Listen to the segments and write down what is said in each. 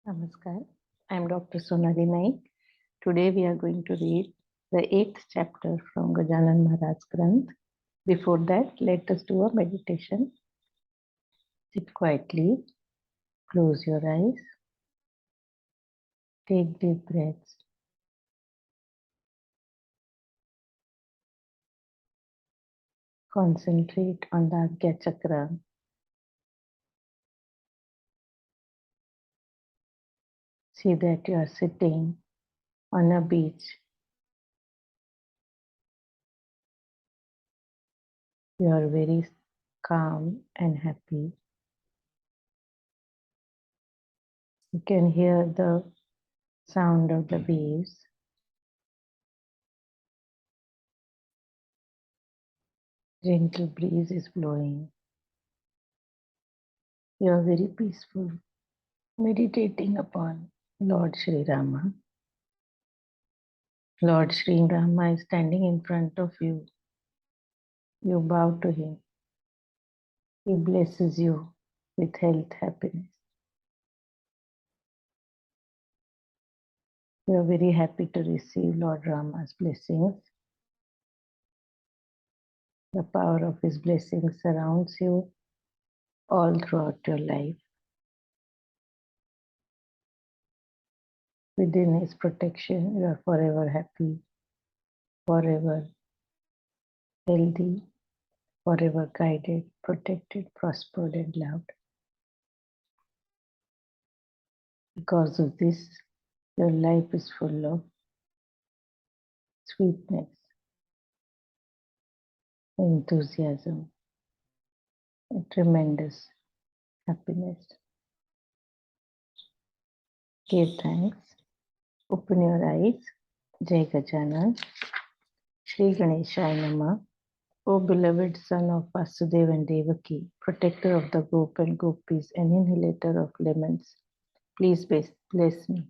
Namaskar. I am Dr. Sonali Naik. Today we are going to read the 8th chapter from Gajanan Maharaj's Granth. Before that, let us do a meditation. Sit quietly, close your eyes, take deep breaths. Concentrate on the Adhyay chakra. See that you are sitting on a beach. You are very calm and happy. You can hear the sound of the waves. Gentle breeze is blowing. You are very peaceful, meditating upon Lord Sri Rama. Lord Sri Rama is standing in front of you. You bow to him. He blesses you with health, happiness. You are very happy to receive Lord Rama's blessings. The power of his blessings surrounds you all throughout your life. Within his protection, you are forever happy, forever healthy, forever guided, protected, prospered, and loved. Because of this, your life is full of sweetness, enthusiasm, and tremendous happiness. Give thanks. Open your eyes. Jai Gajanan. Shri Ganeshaya Namah. O beloved son of Vasudeva and Devaki, protector of the goop and gopis and inhalator of lemons, please bless me.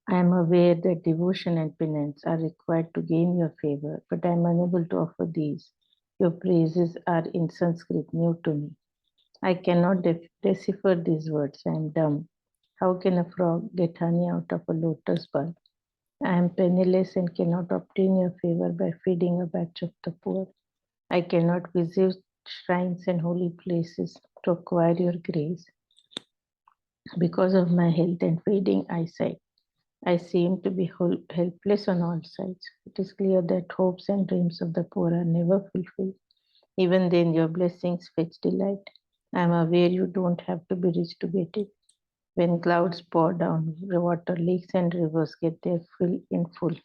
I am aware that devotion and penance are required to gain your favor, but I am unable to offer these. Your praises are in Sanskrit new to me. I cannot decipher these words. I am dumb. How can a frog get honey out of a lotus bulb? I am penniless and cannot obtain your favor by feeding a batch of the poor. I cannot visit shrines and holy places to acquire your grace. Because of my health and fading eyesight, I seem to be helpless on all sides. It is clear that hopes and dreams of the poor are never fulfilled. Even then, your blessings fetch delight. I am aware you don't have to be rich to get it. When clouds pour down, water, lakes, and rivers get their fill in full.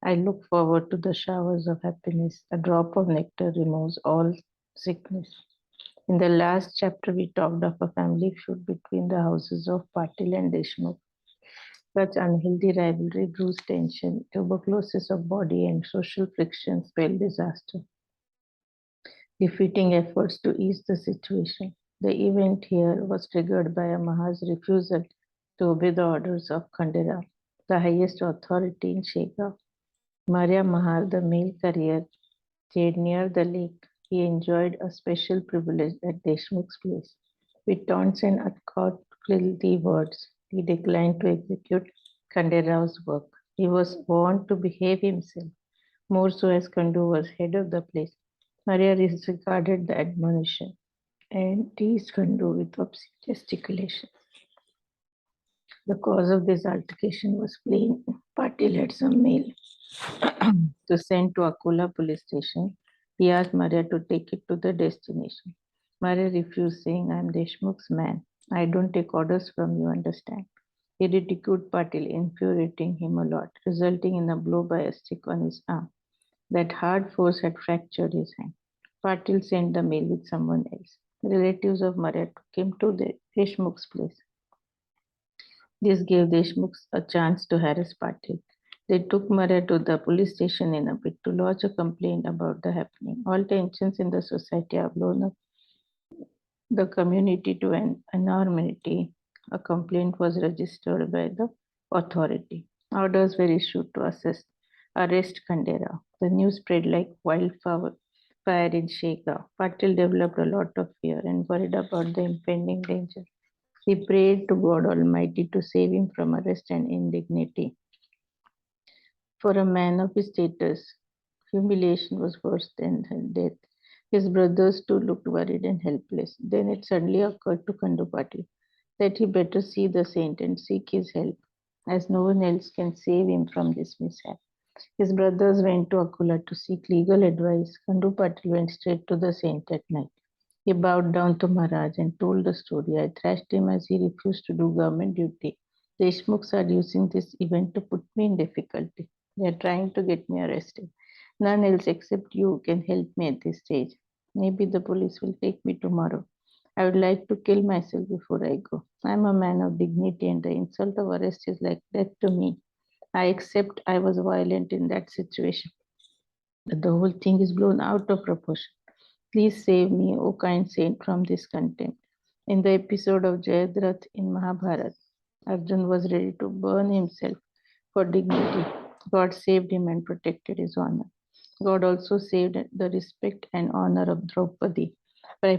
I look forward to the showers of happiness. A drop of nectar removes all sickness. In the last chapter, we talked of a family feud between the houses of Patil and Deshmukh. Such unhealthy rivalry brews tension, tuberculosis of body, and social friction spell disaster. Defeating efforts to ease the situation. The event here was triggered by a Mahar's refusal to obey the orders of Khandera, the highest authority in Shega. Maria Mahar, the male carrier, stayed near the lake. He enjoyed a special privilege at Deshmukh's place. With taunts and uncouthly words, he declined to execute Khandera's work. He was warned to behave himself, more so as Khandu was head of the place. Maria disregarded the admonition and teased Khandu with obscene gesticulation. The cause of this altercation was plain. Patil had some mail to send to Akola police station. He asked Maria to take it to the destination. Maria refused, saying, I am Deshmukh's man. I don't take orders from you, understand? He ridiculed Patil, infuriating him a lot, resulting in a blow by a stick on his arm. That hard force had fractured his hand. Patil sent the mail with someone else. The relatives of Maria took him to the Deshmukh's place. This gave Deshmukh a chance to harass Patil. They took Maria to the police station in a bid to lodge a complaint about the happening. All tensions in the society are blown up. The community to an enormity. A complaint was registered by the authority. Orders were issued to arrest Khandera. The news spread like wildfire in Shega. Patil developed a lot of fear and worried about the impending danger. He prayed to God Almighty to save him from arrest and indignity. For a man of his status, humiliation was worse than death. His brothers too looked worried and helpless. Then it suddenly occurred to Kandupati that he better see the saint and seek his help, as no one else can save him from this mishap. His brothers went to Akula to seek legal advice. Kandupati went straight to the saint at night. He bowed down to Maharaj and told the story. I thrashed him as he refused to do government duty. The Ishmukhs are using this event to put me in difficulty. They are trying to get me arrested. None else except you can help me at this stage. Maybe the police will take me tomorrow. I would like to kill myself before I go. I am a man of dignity and the insult of arrest is like death to me. I accept I was violent in that situation. But the whole thing is blown out of proportion. Please save me, O kind saint, from this contempt. In the episode of Jayadrath in Mahabharata, Arjun was ready to burn himself for dignity. God saved him and protected his honor. God also saved the respect and honor of Draupadi by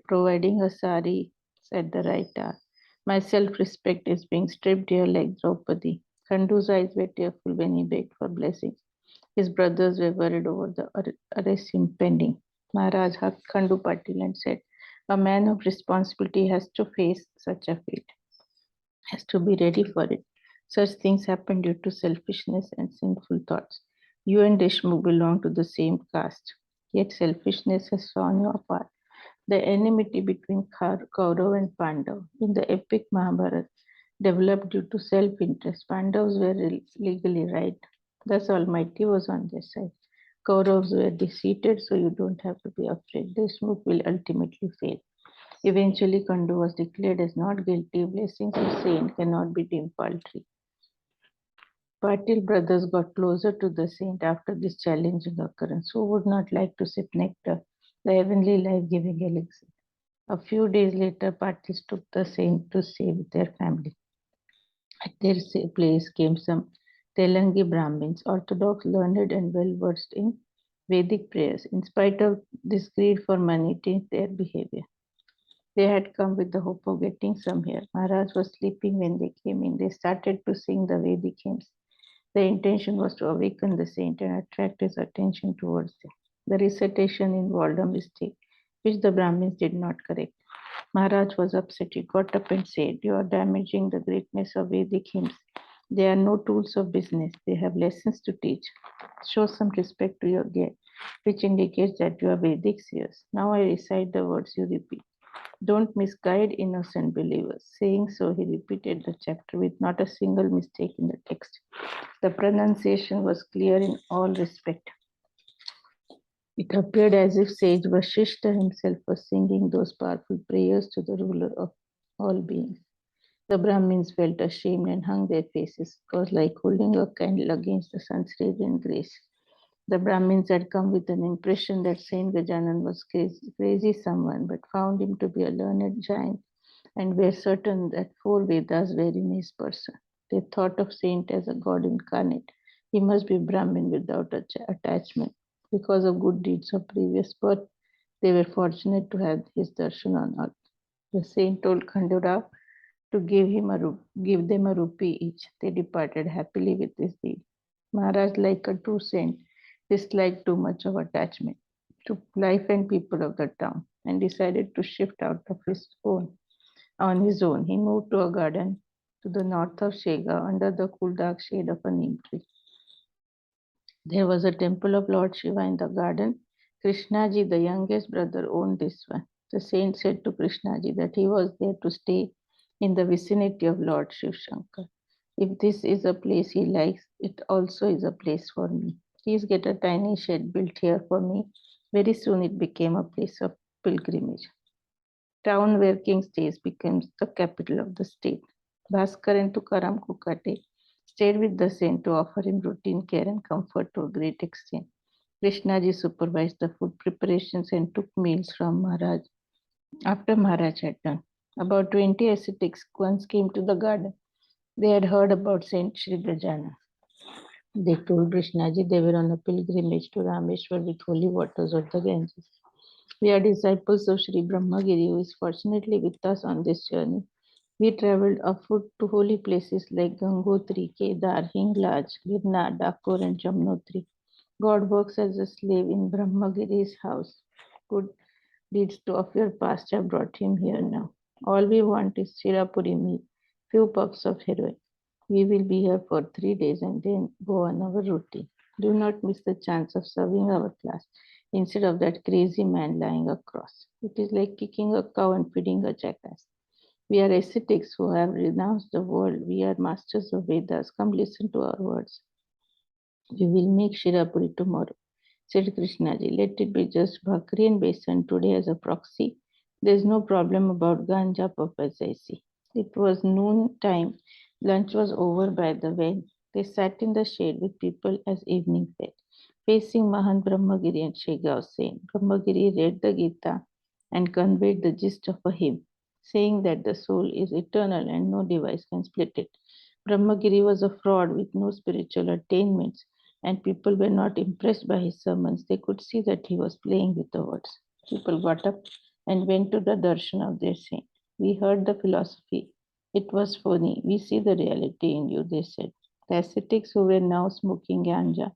providing her sari at the right hour. My self respect is being stripped here like Draupadi. Khandu's eyes were tearful when he begged for blessings. His brothers were worried over the arrest impending. Maharaj hugged Khandu Patil and said, a man of responsibility has to face such a fate, has to be ready for it. Such things happen due to selfishness and sinful thoughts. You and Deshmukh belong to the same caste, yet selfishness has torn you apart. The enmity between Kaurav and Pandav in the epic Mahabharata developed due to self-interest. Pandavas were legally right, thus Almighty was on their side. Kauravas were defeated, so you don't have to be afraid. Deshmukh will ultimately fail. Eventually, Kandu was declared as not guilty. Blessings of saint cannot be deemed paltry. Patil brothers got closer to the saint after this challenging occurrence. Who would not like to sip nectar, the heavenly life-giving elixir? A few days later, Patils took the saint to stay with their family. At their place came some Telangi Brahmins, orthodox, learned, and well versed in Vedic prayers. In spite of this greed for money, changed their behavior. They had come with the hope of getting some here. Maharaj was sleeping when they came in. They started to sing the Vedic hymns. The intention was to awaken the saint and attract his attention towards them. The recitation involved a mistake, which the Brahmins did not correct. Maharaj was upset. He got up and said, you are damaging the greatness of Vedic hymns. They are no tools of business. They have lessons to teach. Show some respect to your guest, which indicates that you are Vedic seers. Now I recite the words you repeat. Don't misguide innocent believers. Saying so, he repeated the chapter with not a single mistake in the text. The pronunciation was clear in all respect. It appeared as if sage Vashishta himself was singing those powerful prayers to the ruler of all beings. The Brahmins felt ashamed and hung their faces. It was like holding a candle against the sun's radiant grace. The Brahmins had come with an impression that Saint Gajanan was crazy someone, but found him to be a learned giant and were certain that 4 Vedas were in his person. They thought of Saint as a god incarnate. He must be Brahmin without attachment. Because of good deeds of previous birth, they were fortunate to have his darshan on earth. The saint told Khandurao to give them a rupee each. They departed happily with this deed. Maharaj, like a true saint, disliked too much of attachment to life and people of the town and decided to shift out of his own. On his own, he moved to a garden to the north of Shega under the cool dark shade of a neem tree. There was a temple of Lord Shiva in the garden. Krishnaji, the youngest brother, owned this one. The saint said to Krishnaji that he was there to stay in the vicinity of Lord Shiv Shankar. If this is a place he likes, it also is a place for me. Please get a tiny shed built here for me. Very soon it became a place of pilgrimage. Town where king stays becomes the capital of the state. Bhaskar and Tukaram Kukate stayed with the saint to offer him routine care and comfort to a great extent. Krishnaji supervised the food preparations and took meals from Maharaj after Maharaj had done. About 20 ascetics once came to the garden. They had heard about Saint Shri Gajanan. They told Krishnaji they were on a pilgrimage to Rameshwar with holy waters of the Ganges. We are disciples of Sri Brahmagiri, who is fortunately with us on this journey. We traveled afoot to holy places like Gangotri, Kedar, Hinglaj, Girnar, Dakur, and Jamnotri. God works as a slave in Brahmagiri's house. Good deeds of your past have brought him here now. All we want is Chirapuri meal, few puffs of heroin. We will be here for 3 days and then go on our routine. Do not miss the chance of serving our class instead of that crazy man lying across. It is like kicking a cow and feeding a jackass. We are ascetics who have renounced the world. We are masters of Vedas. Come listen to our words. We will make Shirapuri tomorrow, said Krishnaji. Let it be just bhakri and besan today as a proxy. There is no problem about ganja puff as I see. It was noon time. Lunch was over by the way. They sat in the shade with people as evening fell, facing Mahan Brahmagiri and Shegav Sen. Brahmagiri read the Gita and conveyed the gist of a hymn, saying that the soul is eternal and no device can split it. Brahmagiri was a fraud with no spiritual attainments, and people were not impressed by his sermons. They could see that he was playing with the words. People got up and went to the darshan of their saint. We heard the philosophy. It was funny. We see the reality in you, they said. The ascetics who were now smoking ganja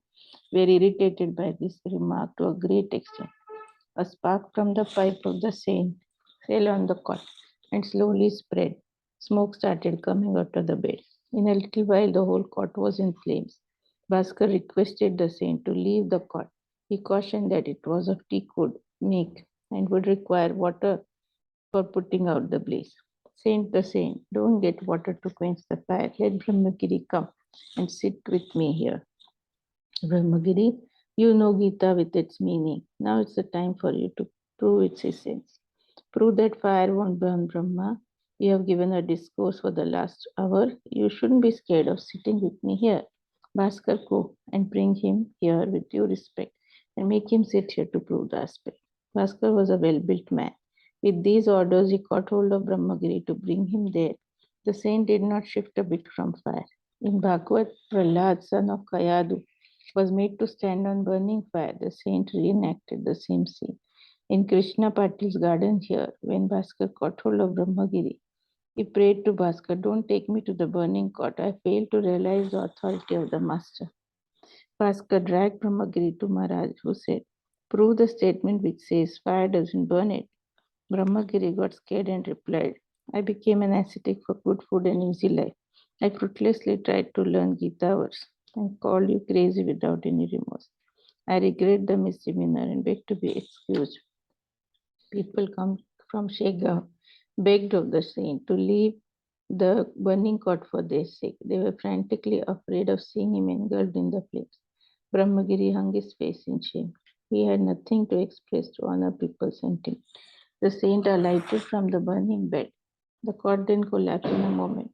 were irritated by this remark to a great extent. A spark from the pipe of the saint fell on the cot and slowly spread. Smoke started coming out of the bed. In a little while, the whole cot was in flames. Bhaskar requested the saint to leave the cot. He cautioned that it was of teak wood make and would require water for putting out the blaze. The saint, don't get water to quench the fire. Let Brahmagiri come and sit with me here. Brahmagiri, you know Gita with its meaning. Now it's the time for you to prove its essence. Prove that fire won't burn Brahma. You have given a discourse for the last hour. You shouldn't be scared of sitting with me here. Bhaskar, go and bring him here with due respect and make him sit here to prove the aspect. Bhaskar was a well built man. With these orders, he caught hold of Brahmagiri to bring him there. The saint did not shift a bit from fire. In Bhagavad, Prahlad, son of Kayadu, was made to stand on burning fire. The saint reenacted the same scene. In Krishna Patil's garden here, when Bhaskar caught hold of Brahmagiri, he prayed to Bhaskar, don't take me to the burning cot. I fail to realize the authority of the master. Bhaskar dragged Brahmagiri to Maharaj, who said, prove the statement which says fire doesn't burn it. Brahmagiri got scared and replied, I became an ascetic for good food and easy life. I fruitlessly tried to learn Gita verse and called you crazy without any remorse. I regret the misdemeanor and beg to be excused. People come from Shega begged of the saint to leave the burning cot for their sake. They were frantically afraid of seeing him engulfed in the flames. Brahmagiri hung his face in shame. He had nothing to express to honor people's sentiment. The saint alighted from the burning bed. The cot then collapsed in a moment.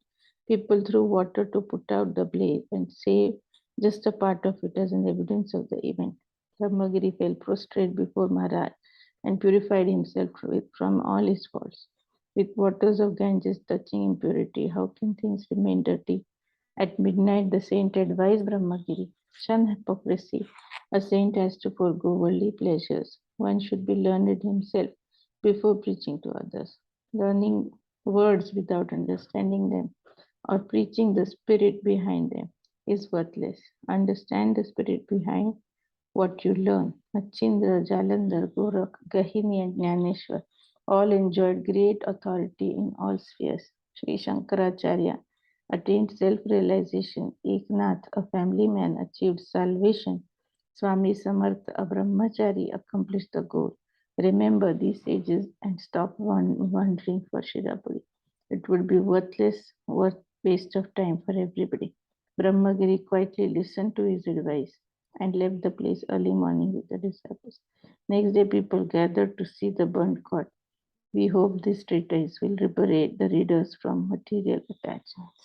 People threw water to put out the blaze and saved just a part of it as an evidence of the event. Brahmagiri fell prostrate before Maharaj and purified himself from all his faults. With waters of Ganges touching impurity, how can things remain dirty? At midnight, the saint advised Brahmagiri, shun hypocrisy. A saint has to forego worldly pleasures. One should be learned himself before preaching to others. Learning words without understanding them or preaching the spirit behind them is worthless. Understand the spirit behind what you learn. Achindra, Jalandhar, Gorakh, Gahini, and Jnaneshwar all enjoyed great authority in all spheres. Sri Shankaracharya attained self-realization. Eknath, a family man, achieved salvation. Swami Samartha, a brahmachari, accomplished the goal. Remember these sages and stop wandering for Shirapuri. It would be worth waste of time for everybody. Brahmagiri quietly listened to his advice and left the place early morning with the disciples. Next day, people gathered to see the burnt cot. We hope this treatise will liberate the readers from material attachments.